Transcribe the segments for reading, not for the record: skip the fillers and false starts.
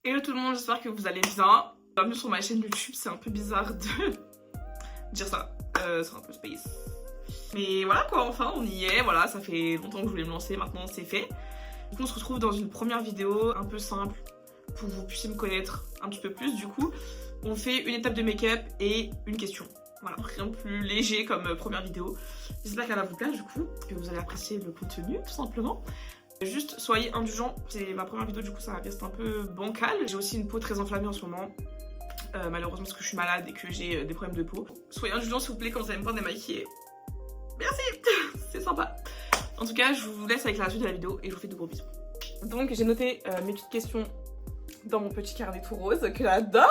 Hello tout le monde, j'espère que vous allez bien. Bienvenue sur ma chaîne YouTube, c'est un peu bizarre de dire ça, c'est un peu space. Mais voilà quoi, enfin on y est, voilà, ça fait longtemps que je voulais me lancer, maintenant c'est fait. Du coup on se retrouve dans une première vidéo un peu simple pour que vous puissiez me connaître un petit peu plus. Du coup, on fait une étape de make-up et une question. Voilà, rien de plus léger comme première vidéo. J'espère qu'elle va vous plaire du coup, que vous allez apprécier le contenu tout simplement. Juste soyez indulgents, c'est ma première vidéo, du coup ça reste un peu bancal. J'ai aussi une peau très enflammée en ce moment, malheureusement parce que je suis malade et que j'ai des problèmes de peau. Soyez indulgents s'il vous plaît quand vous allez me voir démaquiller. Merci, c'est sympa. En tout cas, je vous laisse avec la suite de la vidéo et je vous fais de gros bisous. Donc j'ai noté mes petites questions dans mon petit carnet tout rose que j'adore.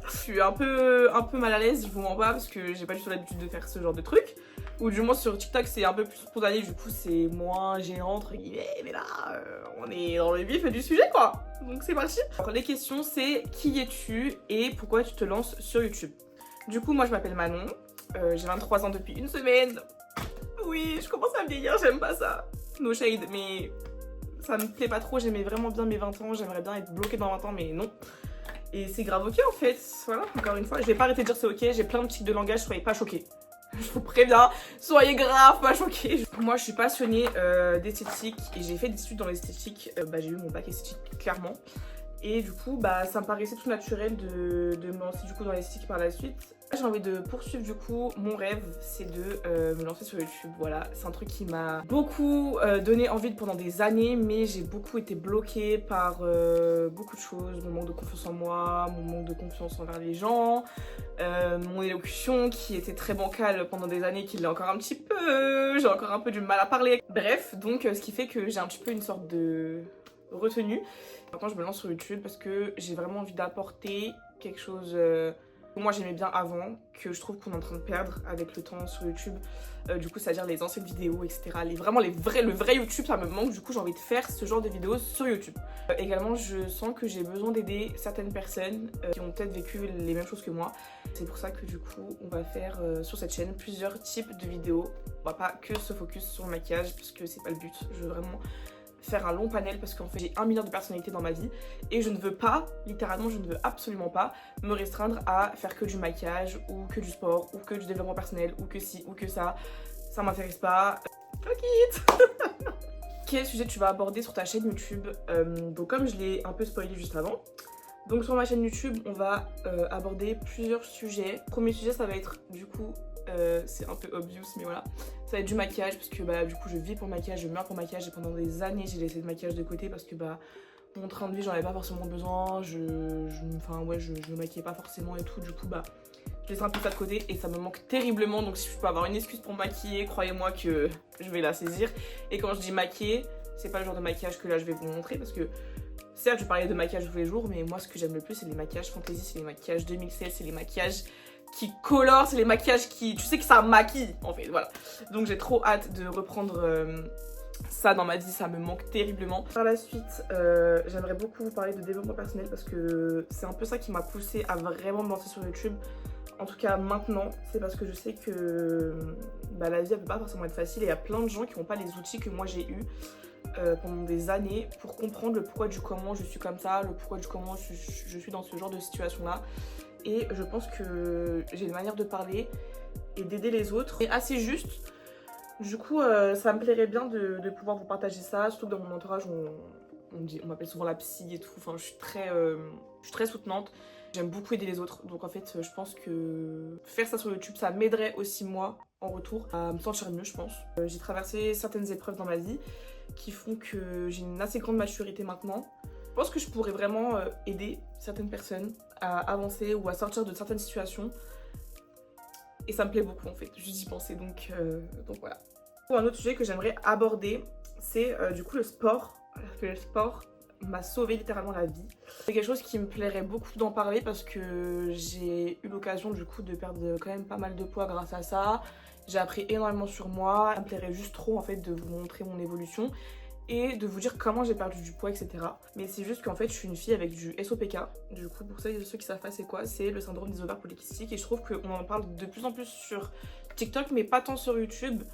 Je suis un peu mal à l'aise, je vous mens pas, parce que j'ai pas du tout l'habitude de faire ce genre de truc. Ou du moins sur TikTok c'est un peu plus spontané, du coup c'est moins gênant entre guillemets. Mais là, on est dans le vif du sujet quoi. Donc c'est parti. Alors les questions c'est qui es-tu et pourquoi tu te lances sur YouTube. Du coup moi je m'appelle Manon, j'ai 23 ans depuis une semaine. Oui, je commence à vieillir, j'aime pas ça. No shade, mais ça me plaît pas trop, j'aimais vraiment bien mes 20 ans, j'aimerais bien être bloquée dans 20 ans mais non. Et c'est grave ok en fait, voilà, encore une fois, je vais pas arrêter de dire c'est ok, j'ai plein de tics de langage, soyez pas choqués. Je vous préviens, soyez grave pas choqués. Moi je suis passionnée d'esthétique et j'ai fait des études dans l'esthétique, j'ai eu mon bac esthétique clairement. Et du coup ça me paraissait tout naturel de me lancer du coup dans l'esthétique par la suite. J'ai envie de poursuivre du coup, mon rêve c'est de me lancer sur YouTube, voilà. C'est un truc qui m'a beaucoup donné envie pendant des années, mais j'ai beaucoup été bloquée par beaucoup de choses. Mon manque de confiance en moi, mon manque de confiance envers les gens, mon élocution qui était très bancale pendant des années, qui l'est encore un petit peu, j'ai encore un peu du mal à parler. Bref, donc ce qui fait que j'ai un petit peu une sorte de retenue. Maintenant je me lance sur YouTube parce que j'ai vraiment envie d'apporter quelque chose que moi j'aimais bien avant, que je trouve qu'on est en train de perdre avec le temps sur YouTube. Du coup c'est-à-dire les anciennes vidéos, etc. Le vrai YouTube ça me manque, du coup j'ai envie de faire ce genre de vidéos sur YouTube. Également je sens que j'ai besoin d'aider certaines personnes qui ont peut-être vécu les mêmes choses que moi. C'est pour ça que du coup on va faire sur cette chaîne plusieurs types de vidéos. On va pas que se focus sur le maquillage parce que c'est pas le but, je veux vraiment faire un long panel parce qu'en fait j'ai 1 milliard de personnalités dans ma vie et je ne veux pas, littéralement je ne veux absolument pas me restreindre à faire que du maquillage ou que du sport ou que du développement personnel ou que ci ou que ça m'intéresse pas. Fuck it. Quel sujet tu vas aborder sur ta chaîne YouTube? Donc comme je l'ai un peu spoilé juste avant, donc sur ma chaîne YouTube on va aborder plusieurs sujets. Premier sujet ça va être du coup c'est un peu obvious mais voilà, ça va être du maquillage parce que du coup je vis pour le maquillage, je meurs pour le maquillage et pendant des années j'ai laissé le maquillage de côté parce que mon train de vie j'en avais pas forcément besoin, je me maquillais pas forcément et tout, du coup je laisse un peu ça de côté et ça me manque terriblement. Donc si je peux avoir une excuse pour me maquiller, croyez-moi que je vais la saisir. Et quand je dis maquiller, c'est pas le genre de maquillage que là je vais vous montrer parce que certes je parlais de maquillage tous les jours, mais moi ce que j'aime le plus c'est les maquillages fantasy, c'est les maquillages 2016, c'est les maquillages qui colore, c'est les maquillages qui... Tu sais que ça maquille en fait, voilà. Donc j'ai trop hâte de reprendre ça dans ma vie, ça me manque terriblement. Par la suite, j'aimerais beaucoup vous parler de développement personnel parce que c'est un peu ça qui m'a poussée à vraiment me lancer sur YouTube. En tout cas maintenant, c'est parce que je sais que la vie elle peut pas forcément être facile et il y a plein de gens qui n'ont pas les outils que moi j'ai eu pendant des années pour comprendre le pourquoi du comment je suis comme ça, le pourquoi du comment je suis dans ce genre de situation là. Et je pense que j'ai une manière de parler et d'aider les autres et assez juste. Du coup ça me plairait bien de pouvoir vous partager ça, surtout que dans mon entourage on m'appelle souvent la psy et tout, enfin je suis très soutenante. J'aime beaucoup aider les autres, donc en fait je pense que faire ça sur YouTube ça m'aiderait aussi moi en retour à me sentir mieux je pense. J'ai traversé certaines épreuves dans ma vie qui font que j'ai une assez grande maturité maintenant. Je pense que je pourrais vraiment aider certaines personnes à avancer ou à sortir de certaines situations. Et ça me plaît beaucoup en fait, juste d'y penser, donc voilà. Un autre sujet que j'aimerais aborder, c'est du coup le sport. Le sport m'a sauvé littéralement la vie. C'est quelque chose qui me plairait beaucoup d'en parler parce que j'ai eu l'occasion du coup de perdre quand même pas mal de poids grâce à ça. J'ai appris énormément sur moi, ça me plairait juste trop en fait de vous montrer mon évolution et de vous dire comment j'ai perdu du poids, etc. Mais c'est juste qu'en fait je suis une fille avec du SOPK. Du coup pour ceux qui savent pas c'est quoi, c'est le syndrome des ovaires polykystiques et je trouve qu'on en parle de plus en plus sur TikTok mais pas tant sur YouTube.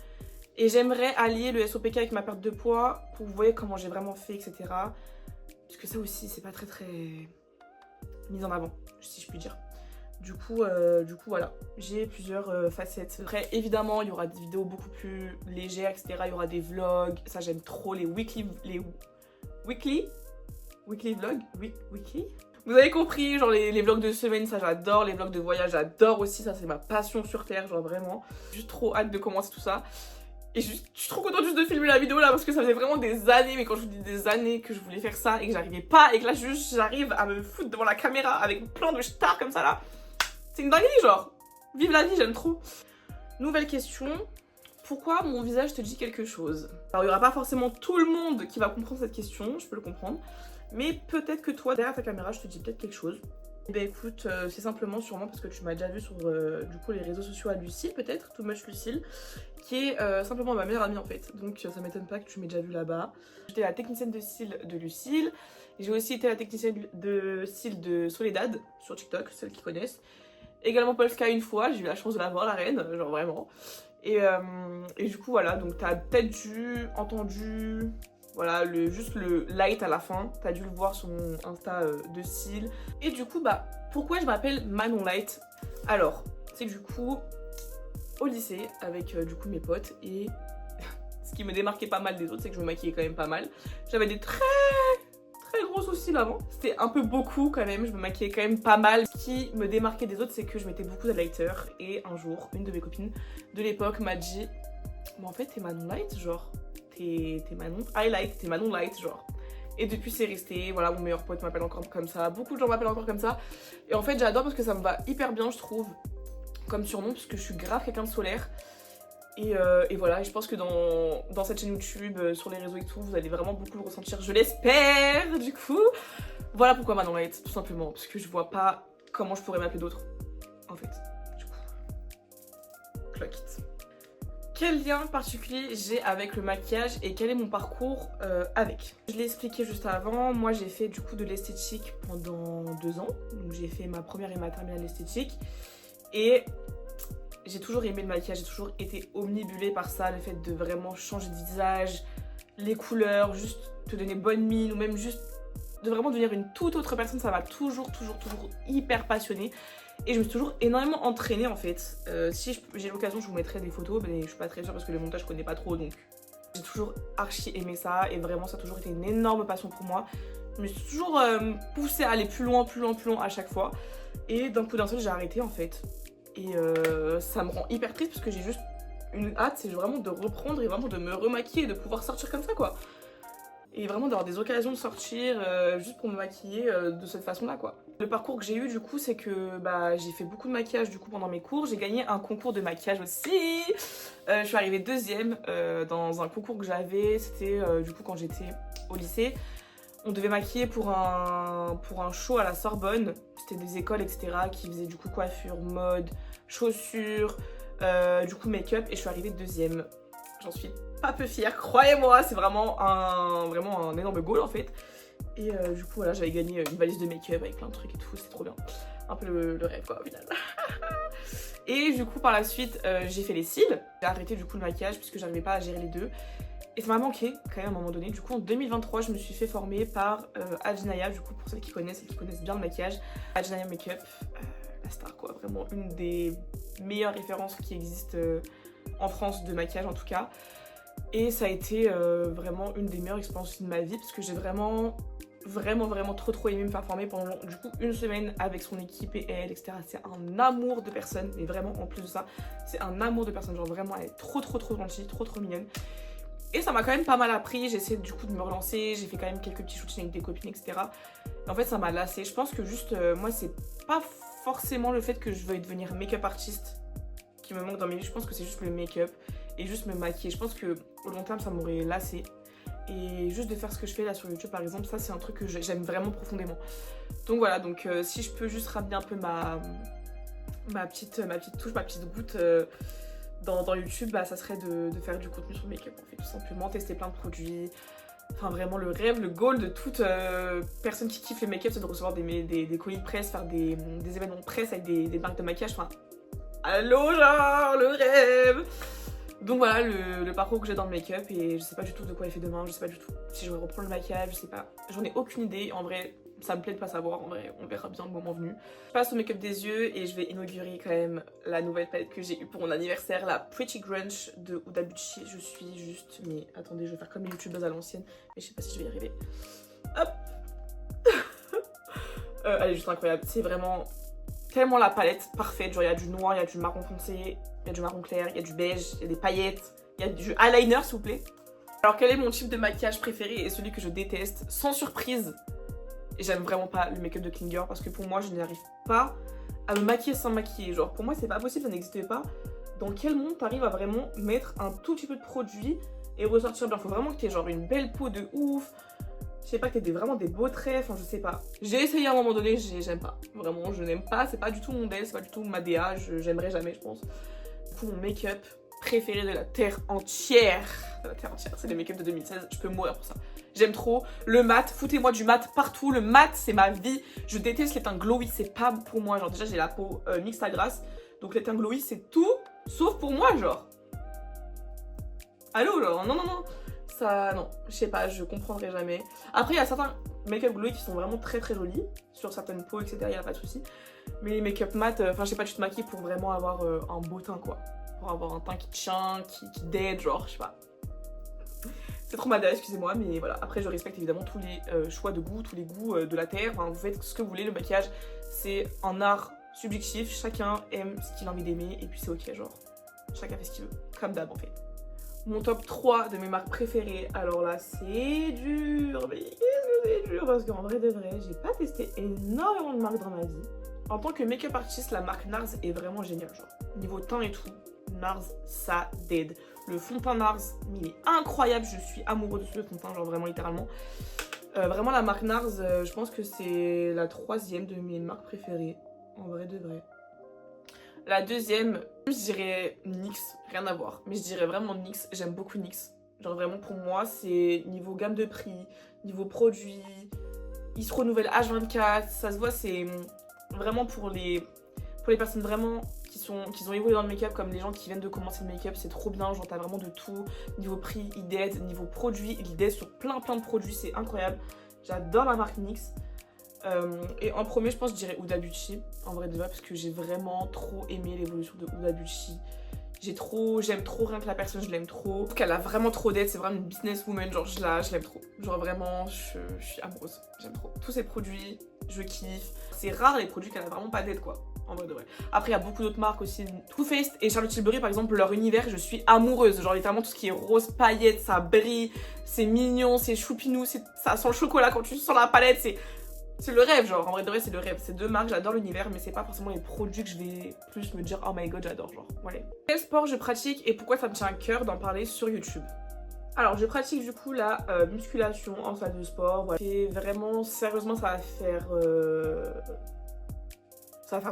Et j'aimerais allier le SOPK avec ma perte de poids pour que vous voyez comment j'ai vraiment fait, etc. Parce que ça aussi c'est pas très mise en avant, si je puis dire. Du coup voilà, j'ai plusieurs facettes. Après, évidemment, il y aura des vidéos beaucoup plus légères, etc. Il y aura des vlogs. Ça, j'aime trop les weekly vlogs. Weekly. Vous avez compris, genre les vlogs de semaine, ça j'adore. Les vlogs de voyage, j'adore aussi. Ça, c'est ma passion sur terre, genre vraiment. J'ai juste trop hâte de commencer tout ça. Et je suis trop contente juste de filmer la vidéo là parce que ça faisait vraiment des années, mais quand je vous dis des années que je voulais faire ça et que j'arrivais pas et que là juste j'arrive à me foutre devant la caméra avec plein de stars comme ça là. C'est une dinguerie genre. Vive la vie, j'aime trop. Nouvelle question. Pourquoi mon visage te dit quelque chose? Alors il y aura pas forcément tout le monde qui va comprendre cette question, je peux le comprendre. Mais peut-être que toi, derrière ta caméra, je te dis peut-être quelque chose. Eh ben écoute, c'est simplement sûrement parce que tu m'as déjà vu sur du coup les réseaux sociaux à Lucille peut-être, Too Much Lucille, qui est simplement ma meilleure amie en fait. Donc ça m'étonne pas que tu m'aies déjà vu là-bas. J'étais la technicienne de cils de Lucille. J'ai aussi été la technicienne de cils de Soledad sur TikTok, celles qui connaissent. Également Polska une fois, j'ai eu la chance de la voir la reine, genre vraiment. Et du coup voilà, donc t'as peut-être entendu... Voilà, juste le light à la fin, t'as dû le voir sur mon Insta de cils. Et du coup, bah, pourquoi je m'appelle Manon Light? Alors, c'est que du coup, au lycée, avec du coup mes potes, et ce qui me démarquait pas mal des autres, c'est que je me maquillais quand même pas mal. J'avais des très gros soucis avant. C'était un peu beaucoup quand même, je me maquillais quand même pas mal. Ce qui me démarquait des autres, c'est que je mettais beaucoup d'highlighter. Et un jour, une de mes copines de l'époque m'a dit « Mais en fait, t'es Manon Light, genre ?» T'es Manon Highlight, t'es Manon Light, genre. Et depuis, c'est resté. Voilà, mon meilleur pote m'appelle encore comme ça. Beaucoup de gens m'appellent encore comme ça. Et en fait, j'adore parce que ça me va hyper bien, je trouve, comme surnom, parce que je suis grave quelqu'un de solaire. Et voilà, et je pense que dans cette chaîne YouTube, sur les réseaux et tout, vous allez vraiment beaucoup le ressentir, je l'espère, du coup. Voilà pourquoi Manon Light, tout simplement. Parce que je vois pas comment je pourrais m'appeler d'autre, en fait. Du coup, clock it. Quel lien particulier j'ai avec le maquillage et quel est mon parcours avec? Je l'ai expliqué juste avant, moi j'ai fait du coup de l'esthétique pendant 2 ans. Donc j'ai fait ma première et ma terminale d'esthétique. Et j'ai toujours aimé le maquillage, j'ai toujours été omnibulée par ça, le fait de vraiment changer de visage, les couleurs, juste te donner bonne mine ou même juste de vraiment devenir une toute autre personne, ça m'a toujours hyper passionnée. Et je me suis toujours énormément entraînée en fait. Si j'ai l'occasion, je vous mettrai des photos, mais je suis pas très sûre parce que le montage je connais pas trop, donc j'ai toujours archi aimé ça et vraiment ça a toujours été une énorme passion pour moi. Je me suis toujours poussée à aller plus loin à chaque fois. Et d'un coup d'un seul, j'ai arrêté en fait. Et ça me rend hyper triste parce que j'ai juste une hâte, c'est vraiment de reprendre et vraiment de me remaquiller et de pouvoir sortir comme ça quoi. Et vraiment d'avoir des occasions de sortir juste pour me maquiller de cette façon-là quoi. Le parcours que j'ai eu du coup, c'est que bah, j'ai fait beaucoup de maquillage du coup pendant mes cours. J'ai gagné un concours de maquillage aussi. Je suis arrivée 2e dans un concours que j'avais. C'était du coup quand j'étais au lycée. On devait maquiller pour un show à la Sorbonne. C'était des écoles etc. qui faisaient du coup coiffure, mode, chaussures, du coup make-up. Et je suis arrivée 2e. J'en suis pas peu fière, croyez-moi. C'est vraiment un énorme goal en fait. Et du coup voilà, j'avais gagné une valise de make-up avec plein de trucs et tout, c'est trop bien. Un peu le rêve quoi au final. Et du coup par la suite j'ai fait les cils. J'ai arrêté du coup le maquillage puisque j'arrivais pas à gérer les deux. Et ça m'a manqué quand même à un moment donné. Du coup en 2023 je me suis fait former par Adjinaya, du coup pour celles qui connaissent bien le maquillage. Adjinaya Makeup, la star quoi, vraiment une des meilleures références qui existent en France de maquillage en tout cas. Et ça a été vraiment une des meilleures expériences de ma vie parce que j'ai vraiment trop aimé me faire former pendant du coup 1 semaine avec son équipe et elle etc. C'est un amour de personne, mais vraiment en plus de ça c'est un amour de personne, genre vraiment elle est trop gentille, trop mignonne. Et ça m'a quand même pas mal appris, j'ai essayé du coup de me relancer, j'ai fait quand même quelques petits shootings avec des copines etc. Et en fait ça m'a lassée, je pense que juste moi c'est pas forcément le fait que je veuille devenir make-up artiste qui me manque dans mes vies, je pense que c'est juste le make-up et juste me maquiller. Je pense que au long terme ça m'aurait lassé. Et juste de faire ce que je fais là sur YouTube par exemple, ça c'est un truc que j'aime vraiment profondément. Donc voilà, donc si je peux juste ramener un peu ma petite touche, ma petite goutte dans YouTube, bah ça serait de faire du contenu sur le make-up en fait, tout simplement, tester plein de produits. Enfin vraiment le rêve, le goal de toute personne qui kiffe les make-up, c'est de recevoir des colis de presse, faire des événements de presse avec des marques de maquillage, enfin allô genre le rêve. Donc voilà le parcours que j'ai dans le make-up et je sais pas du tout de quoi il fait demain, je sais pas du tout si je vais reprendre le maquillage, je sais pas, j'en ai aucune idée. En vrai Ça me plaît de pas savoir, en vrai, on verra bien le moment venu. Je passe au make-up des yeux et je vais inaugurer quand même la nouvelle palette que j'ai eue pour mon anniversaire, la Pretty Grunge de Huda Beauty. Je suis juste... Mais attendez, je vais faire comme les youtubeuses à l'ancienne, mais je sais pas si je vais y arriver. Hop. Elle est juste incroyable, c'est vraiment tellement la palette parfaite. Genre il y a du noir, il y a du marron foncé, il y a du marron clair, il y a du beige, il y a des paillettes, il y a du eyeliner s'il vous plaît. Alors quel est mon type de maquillage préféré et celui que je déteste? Sans surprise, j'aime vraiment pas le make-up de clean girl parce que pour moi je n'arrive pas à me maquiller sans maquiller. Genre pour moi c'est pas possible, ça n'existe pas. Dans quel monde t'arrives à vraiment mettre un tout petit peu de produit et ressortir bien? Faut vraiment que t'aies genre une belle peau de ouf. Je sais pas, que t'aies vraiment des beaux traits, enfin je sais pas. J'ai essayé à un moment donné, j'aime pas. Vraiment, je n'aime pas, c'est pas du tout mon DL, c'est pas du tout ma DA, j'aimerais jamais je pense. Du coup mon make-up préféré de la terre entière, c'est les make-up de 2016, je peux mourir pour ça. J'aime trop le mat, foutez-moi du mat partout, le mat c'est ma vie. Je déteste les teints glowy, c'est pas pour moi, genre déjà j'ai la peau mixte à grasse, donc les teints glowy c'est tout, sauf pour moi genre. Allô genre, non. Ça, non, je sais pas, je comprendrai jamais. Après, il y a certains make-up glowy qui sont vraiment très jolis, sur certaines peaux, etc. Il n'y a pas de souci. Mais les make-up mat, enfin, je sais pas, tu te maquilles pour vraiment avoir un beau teint, quoi. Pour avoir un teint qui tient, qui dead, genre, je sais pas. C'est trop madame, excusez-moi, mais voilà. Après, je respecte évidemment tous les choix de goût, tous les goûts de la terre. Enfin, vous faites ce que vous voulez, le maquillage, c'est un art subjectif. Chacun aime ce qu'il a envie d'aimer, et puis c'est ok, genre. Chacun fait ce qu'il veut, comme d'hab, en fait. Mon top 3 de mes marques préférées, alors là c'est dur, mais qu'est-ce que c'est dur parce qu'en vrai de vrai, j'ai pas testé énormément de marques dans ma vie. En tant que make-up artiste, la marque NARS est vraiment géniale, genre niveau teint et tout, NARS ça dead. Le fond de teint NARS, il est incroyable, je suis amoureux de ce fond de teint, genre vraiment littéralement. Vraiment la marque NARS, je pense que c'est la 3e de mes marques préférées, en vrai de vrai. La deuxième, je dirais NYX, rien à voir. Mais je dirais vraiment NYX, j'aime beaucoup NYX. Genre vraiment pour moi, c'est niveau gamme de prix, niveau produit, ils se renouvellent H24, ça se voit, c'est vraiment pour les personnes vraiment qui ont évolué dans le make-up, comme les gens qui viennent de commencer le make-up, c'est trop bien, genre t'as vraiment de tout. Niveau prix, ils dead, niveau produit, ils dead sur plein de produits, c'est incroyable. J'adore la marque NYX. Et en premier, je pense que je dirais Huda Beauty, en vrai de vrai, parce que j'ai vraiment trop aimé l'évolution de Huda Beauty. J'aime trop rien que la personne, je l'aime trop. Qu'elle a vraiment trop d'aide, c'est vraiment une businesswoman, genre je l'aime trop. Genre vraiment, je suis amoureuse, j'aime trop. Tous ses produits, je kiffe. C'est rare les produits qu'elle a vraiment pas d'aide quoi, en vrai de vrai. Après, il y a beaucoup d'autres marques aussi, Too Faced et Charlotte Tilbury par exemple, leur univers, je suis amoureuse. Genre littéralement tout ce qui est rose, paillettes, ça brille, c'est mignon, c'est choupinou, ça sent le chocolat quand tu sens la palette, c'est le rêve, genre, en vrai de vrai, c'est le rêve. Ces deux marques, j'adore l'univers, mais c'est pas forcément les produits que je vais plus me dire, oh my god, j'adore, genre, voilà. Quel sport je pratique et pourquoi ça me tient à cœur d'en parler sur YouTube? Alors, je pratique du coup la musculation en salle de sport, voilà. Et vraiment, sérieusement, ça va faire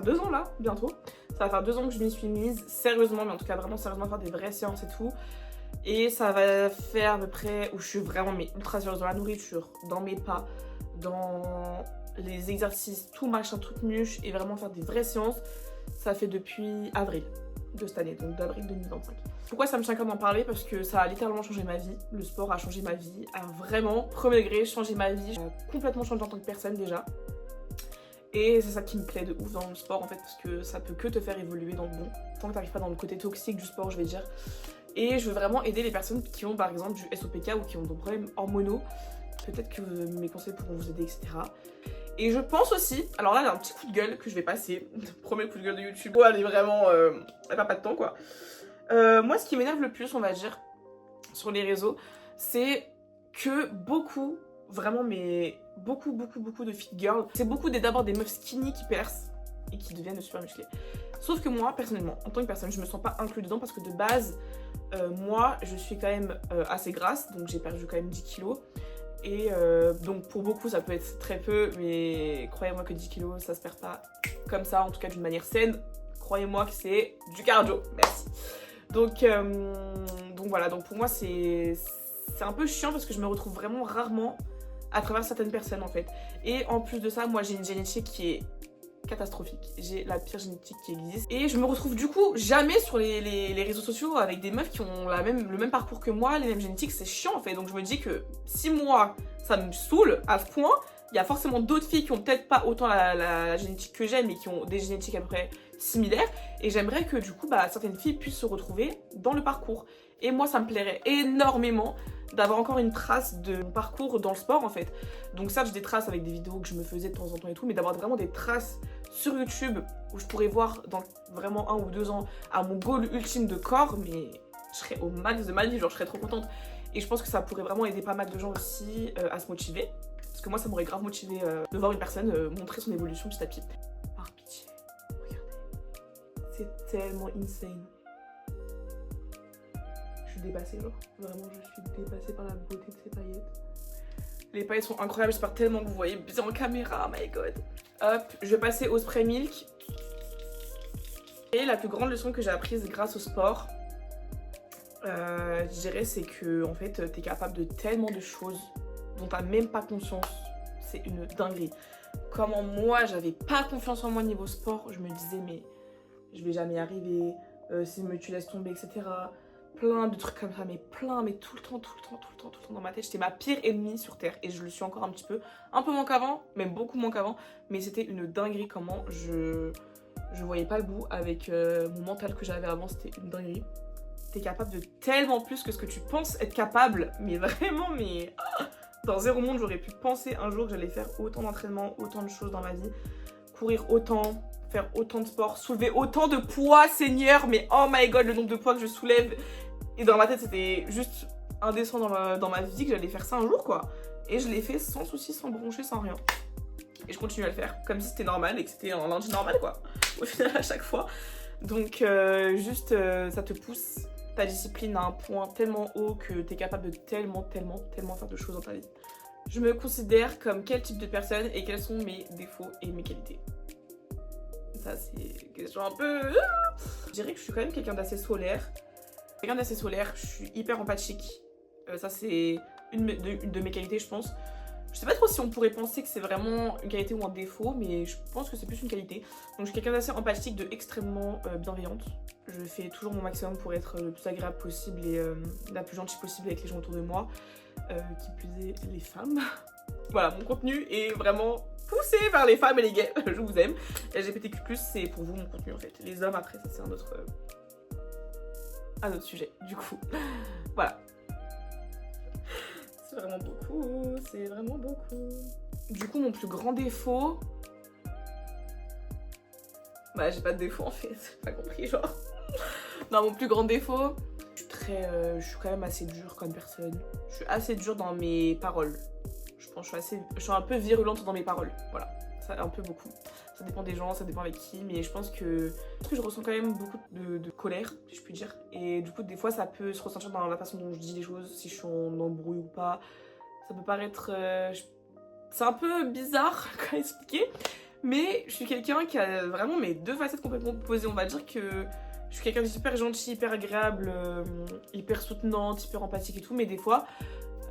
2 ans là, bientôt. Ça va faire 2 ans que je m'y suis mise, sérieusement, mais en tout cas, vraiment sérieusement, faire des vraies séances et tout. Et ça va faire à peu près où je suis vraiment mais ultra sérieuse dans la nourriture, dans mes pas, dans les exercices, tout machin, truc muche, et vraiment faire des vraies séances. Ça fait depuis avril de cette année, donc d'avril 2025. Pourquoi ça me tient à cœur d'en parler? Parce que ça a littéralement changé ma vie. Le sport a changé ma vie, a vraiment, premier degré, changé ma vie. J'ai complètement changé en tant que personne déjà. Et c'est ça qui me plaît de ouf dans le sport en fait, parce que ça peut que te faire évoluer dans le bon. Tant que t'arrives pas dans le côté toxique du sport, je vais dire. Et je veux vraiment aider les personnes qui ont par exemple du SOPK ou qui ont des problèmes hormonaux. Peut-être que mes conseils pourront vous aider, etc. Et je pense aussi, alors là il y a un petit coup de gueule que je vais passer. Premier coup de gueule de YouTube. Oh, elle est vraiment, elle perd pas de temps quoi. Moi ce qui m'énerve le plus on va dire sur les réseaux, c'est que beaucoup, vraiment mais beaucoup de fit girls, c'est beaucoup d'abord des meufs skinny qui percent et qui deviennent super musclées. Sauf que moi personnellement, en tant que personne, je me sens pas inclus dedans parce que de base, moi je suis quand même assez grasse, donc j'ai perdu quand même 10 kilos. Et donc pour beaucoup ça peut être très peu, mais croyez-moi que 10 kilos ça se perd pas comme ça, en tout cas d'une manière saine. Croyez-moi que c'est du cardio, merci. Donc voilà, donc pour moi c'est un peu chiant parce que je me retrouve vraiment rarement à travers certaines personnes en fait. Et en plus de ça, moi j'ai une génétique qui est catastrophique. J'ai la pire génétique qui existe. Et je me retrouve du coup jamais sur les réseaux sociaux avec des meufs qui ont le même parcours que moi, les mêmes génétiques, c'est chiant en fait. Donc je me dis que si moi ça me saoule à ce point, Il y a forcément d'autres filles qui ont peut-être pas autant la génétique que j'ai, mais qui ont des génétiques à peu près similaires. Et j'aimerais que du coup, certaines filles puissent se retrouver dans le parcours. Et moi, ça me plairait énormément d'avoir encore une trace de mon parcours dans le sport en fait. Donc ça, j'ai des traces avec des vidéos que je me faisais de temps en temps et tout, mais d'avoir vraiment des traces sur YouTube où je pourrais voir dans vraiment 1 ou 2 ans à mon goal ultime de corps, mais je serais au max de ma vie, genre je serais trop contente. Et je pense que ça pourrait vraiment aider pas mal de gens aussi à se motiver. Parce que moi, ça m'aurait grave motivé de voir une personne montrer son évolution petit à petit. Par pitié, regardez. C'est tellement insane. Je suis dépassée, genre. Vraiment, je suis dépassée par la beauté de ces paillettes. Les paillettes sont incroyables, j'espère tellement que vous voyez bien en caméra, my god. Hop, je vais passer au spray milk. Et la plus grande leçon que j'ai apprise grâce au sport, je dirais, c'est que en fait, t'es capable de tellement de choses dont t'as même pas conscience. C'est une dinguerie. Comment moi, j'avais pas confiance en moi niveau sport, je me disais, mais je vais jamais y arriver, si tu laisses tomber, etc. Plein de trucs comme ça, mais tout le temps dans ma tête. J'étais ma pire ennemie sur terre et je le suis encore un petit peu. Un peu moins qu'avant, même beaucoup moins qu'avant, mais c'était une dinguerie comment je voyais pas le bout avec mon mental que j'avais avant, c'était une dinguerie. T'es capable de tellement plus que ce que tu penses être capable, mais vraiment, mais dans zéro monde, j'aurais pu penser un jour que j'allais faire autant d'entraînement, autant de choses dans ma vie, courir autant, faire autant de sport, soulever autant de poids, Seigneur, mais oh my god, le nombre de poids que je soulève. Et dans ma tête, c'était juste indécent dans ma vie que j'allais faire ça un jour, quoi. Et je l'ai fait sans souci, sans broncher, sans rien. Et je continue à le faire, comme si c'était normal et que c'était un lundi normal, quoi. Au final, à chaque fois. Donc, ça te pousse ta discipline à un point tellement haut que t'es capable de tellement faire de choses dans ta vie. Je me considère comme quel type de personne et quels sont mes défauts et mes qualités. Ça, c'est une question un peu... Je dirais que je suis quand même quelqu'un d'assez solaire. Je suis hyper empathique. Ça, c'est une de mes qualités, je pense. Je sais pas trop si on pourrait penser que c'est vraiment une qualité ou un défaut, mais je pense que c'est plus une qualité. Donc, je suis quelqu'un d'assez empathique, de extrêmement bienveillante. Je fais toujours mon maximum pour être le plus agréable possible et la plus gentille possible avec les gens autour de moi. Qui plus est, les femmes. Voilà, mon contenu est vraiment poussé vers les femmes et les gays. Je vous aime. LGBTQ+, c'est pour vous mon contenu en fait. Les hommes, après, ça c'est un autre sujet, du coup. Voilà. C'est vraiment beaucoup. Du coup, mon plus grand défaut... j'ai pas de défaut en fait, j'ai pas compris, genre. Non, mon plus grand défaut, je suis quand même assez dure comme personne. Je suis assez dure dans mes paroles. Je pense que je suis un peu virulente dans mes paroles, voilà. Ça, un peu beaucoup. Ça dépend des gens, ça dépend avec qui, mais je pense que je ressens quand même beaucoup de colère, si je puis dire. Et du coup, des fois, ça peut se ressentir dans la façon dont je dis les choses, si je suis en embrouille ou pas. Ça peut paraître... C'est un peu bizarre à expliquer, mais je suis quelqu'un qui a vraiment mes deux facettes complètement opposées. On va dire que je suis quelqu'un d'hyper gentil, hyper agréable, hyper soutenante, hyper empathique et tout, mais des fois...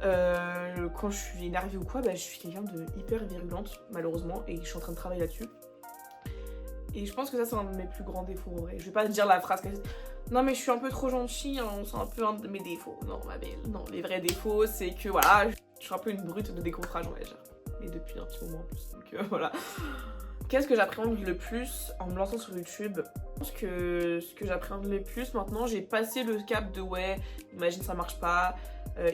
quand je suis énervée ou quoi, je suis quelqu'un de hyper virulente, malheureusement, et je suis en train de travailler là-dessus. Et je pense que ça, c'est un de mes plus grands défauts, en vrai. Je vais pas dire la phrase classique. Non, mais je suis un peu trop gentille, hein, c'est un peu un de mes défauts. Non, ma belle. Non, les vrais défauts, c'est que voilà, je suis un peu une brute de décoffrage, on va dire. Mais depuis un petit moment en plus, donc voilà. Qu'est-ce que j'appréhende le plus en me lançant sur YouTube? Je pense que ce que j'appréhende le plus maintenant, j'ai passé le cap de ouais, imagine ça marche pas.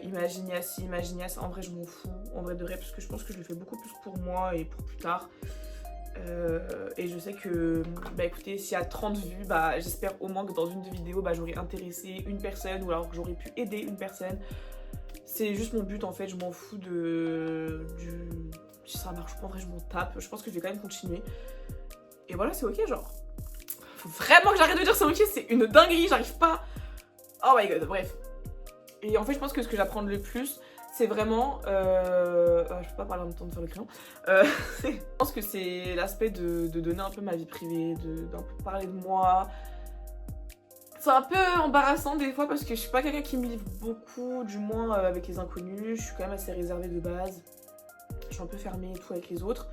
Imagine y'a ci, imagine y'a ça. En vrai, je m'en fous, en vrai de vrai, parce que je pense que je le fais beaucoup plus pour moi et pour plus tard. Et je sais que, écoutez, s'il y a 30 vues, j'espère au moins que dans une de vidéos, j'aurais intéressé une personne ou alors que j'aurais pu aider une personne. C'est juste mon but en fait, je m'en fous si ça marche pas, en vrai, je m'en tape. Je pense que je vais quand même continuer. Et voilà, c'est ok, genre. Faut vraiment que j'arrête de dire c'est ok, c'est une dinguerie, j'arrive pas. Oh my god, bref. Et en fait, je pense que ce que j'apprends le plus, c'est vraiment... je peux pas parler en même temps de faire le crayon. Je pense que c'est l'aspect de donner un peu ma vie privée, d'un peu parler de moi. C'est un peu embarrassant des fois parce que je suis pas quelqu'un qui me livre beaucoup, du moins avec les inconnus. Je suis quand même assez réservée de base. Je suis un peu fermée et tout avec les autres.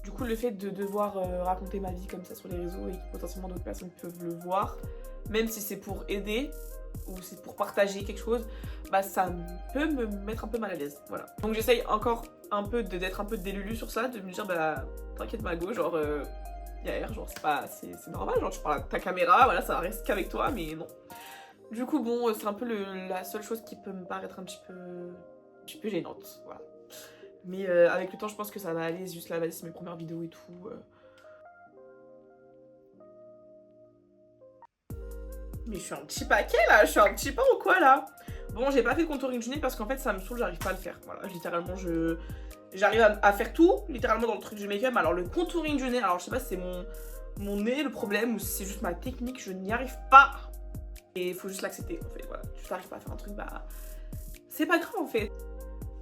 Du coup, le fait de devoir raconter ma vie comme ça sur les réseaux et que potentiellement d'autres personnes peuvent le voir, même si c'est pour aider, ou c'est pour partager quelque chose, bah ça peut me mettre un peu mal à l'aise, voilà. Donc j'essaye encore un peu d'être un peu délulu sur ça, de me dire bah t'inquiète Mago, genre Yaër, genre c'est normal, genre tu parles à ta caméra, voilà, ça reste qu'avec toi, mais non. Du coup bon, c'est un peu la seule chose qui peut me paraître un petit peu gênante, voilà. Mais avec le temps je pense que ça va aller, juste là, vas-y c'est mes premières vidéos et tout. Mais je suis un petit paquet là, je suis un petit pain ou quoi là? Bon, j'ai pas fait le contouring du nez parce qu'en fait ça me saoule, j'arrive pas à le faire. Voilà, littéralement j'arrive à faire tout, littéralement dans le truc du make-up. Alors le contouring du nez, alors je sais pas si c'est mon nez le problème ou si c'est juste ma technique, je n'y arrive pas. Et il faut juste l'accepter en fait, voilà. Tu t'arrives pas à faire un truc, bah c'est pas grave en fait.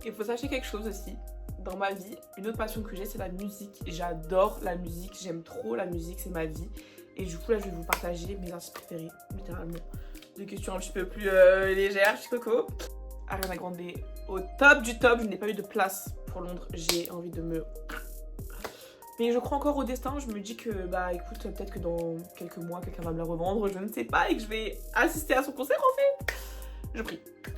Il faut sachez quelque chose aussi. Dans ma vie, une autre passion que j'ai, c'est la musique. J'adore la musique, j'aime trop la musique, c'est ma vie. Et du coup là je vais vous partager mes artistes préférés, littéralement. Des questions un petit peu plus légères, petit coco. Ariana Grande au top du top, je n'ai pas eu de place pour Londres, j'ai envie de me... Mais je crois encore au destin, je me dis que bah écoute, peut-être que dans quelques mois quelqu'un va me la revendre, je ne sais pas, et que je vais assister à son concert en fait.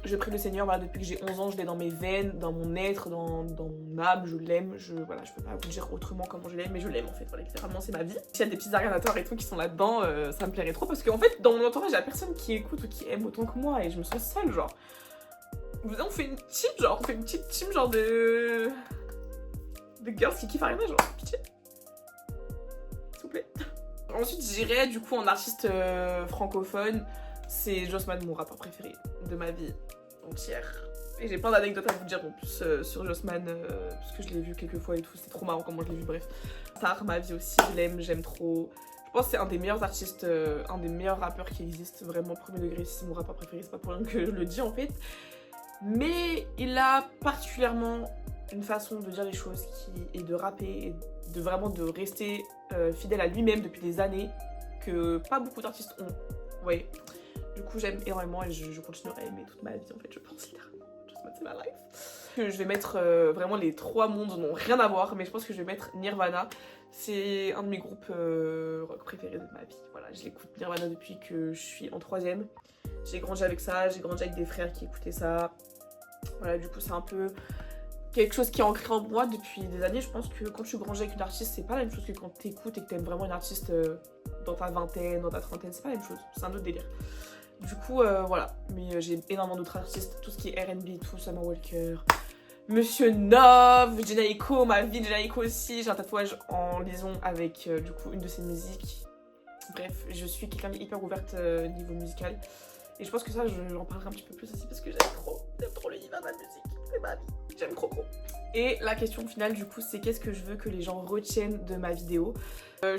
Je prie le Seigneur, voilà, depuis que j'ai 11 ans, je l'ai dans mes veines, dans mon être, dans mon âme, je l'aime, voilà, je peux pas vous dire autrement comment je l'aime, mais je l'aime en fait, voilà, littéralement c'est ma vie. S'il y a des petits arianateurs et tout qui sont là-dedans, ça me plairait trop, parce qu'en fait, dans mon entourage, il y a personne qui écoute ou qui aime autant que moi, et je me sens seule, genre. On fait une team, genre, on fait une petite team, genre de girls qui kiffent Ariana, genre, pitié. S'il vous plaît. Ensuite, j'irai du coup en artiste francophone. C'est Jossman, mon rappeur préféré de ma vie entière. Et j'ai plein d'anecdotes à vous dire en plus sur Jossman, parce que je l'ai vu quelques fois et tout, c'est trop marrant comment je l'ai vu, bref. Star, ma vie aussi, je l'aime, j'aime trop. Je pense que c'est un des meilleurs artistes, un des meilleurs rappeurs qui existent, vraiment premier degré, c'est mon rappeur préféré, c'est pas pour rien que je le dis en fait. Mais il a particulièrement une façon de dire les choses et de rapper, et de vraiment de rester fidèle à lui-même depuis des années, que pas beaucoup d'artistes ont, vous voyez. Du coup j'aime énormément et je continuerai à aimer toute ma vie en fait, je pense littéralement. C'est ma life. Je vais mettre vraiment les trois mondes n'ont rien à voir, mais je pense que je vais mettre Nirvana. C'est un de mes groupes rock préférés de ma vie. Voilà, je l'écoute Nirvana depuis que je suis en 3ème. J'ai grandi avec ça, j'ai grandi avec des frères qui écoutaient ça. Voilà, du coup c'est un peu quelque chose qui est ancré en moi depuis des années. Je pense que quand tu grandis avec une artiste, c'est pas la même chose que quand t'écoutes et que t'aimes vraiment une artiste dans ta vingtaine, dans ta trentaine, c'est pas la même chose, c'est un autre délire. Du coup, voilà, mais j'ai énormément d'autres artistes, tout ce qui est R&B, tout, Summer Walker, Monsieur Nov, Jhené Aiko, ma vie de Jhené Aiko aussi, j'ai un tatouage en liaison avec du coup une de ses musiques. Bref, je suis quelqu'un hyper ouverte niveau musical. Et je pense que ça, j'en parlerai un petit peu plus aussi parce que j'aime trop l'univers de la musique, c'est ma vie, j'aime trop. Et la question finale du coup, c'est qu'est-ce que je veux que les gens retiennent de ma vidéo. Je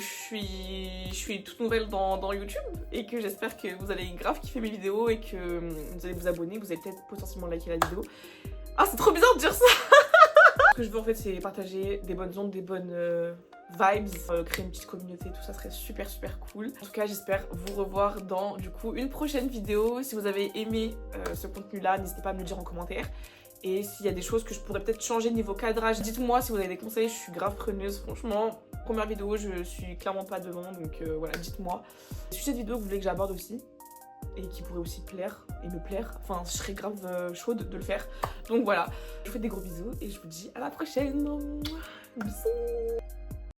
suis toute nouvelle dans YouTube et que j'espère que vous allez grave kiffer mes vidéos et que vous allez vous abonner, vous allez peut-être potentiellement liker la vidéo. Ah, c'est trop bizarre de dire ça. Ce que je veux en fait, c'est partager des bonnes ondes, des bonnes vibes, créer une petite communauté, tout ça serait super cool. En tout cas, j'espère vous revoir dans du coup une prochaine vidéo. Si vous avez aimé ce contenu-là, n'hésitez pas à me le dire en commentaire. Et s'il y a des choses que je pourrais peut-être changer niveau cadrage, dites-moi si vous avez des conseils, je suis grave preneuse. Franchement, première vidéo, je suis clairement pas devant, donc voilà, dites-moi. Sujet de vidéo que vous voulez que j'aborde aussi, et qui pourrait aussi plaire et me plaire. Enfin, je serais grave chaude de le faire. Donc voilà, je vous fais des gros bisous et je vous dis à la prochaine. Bisous.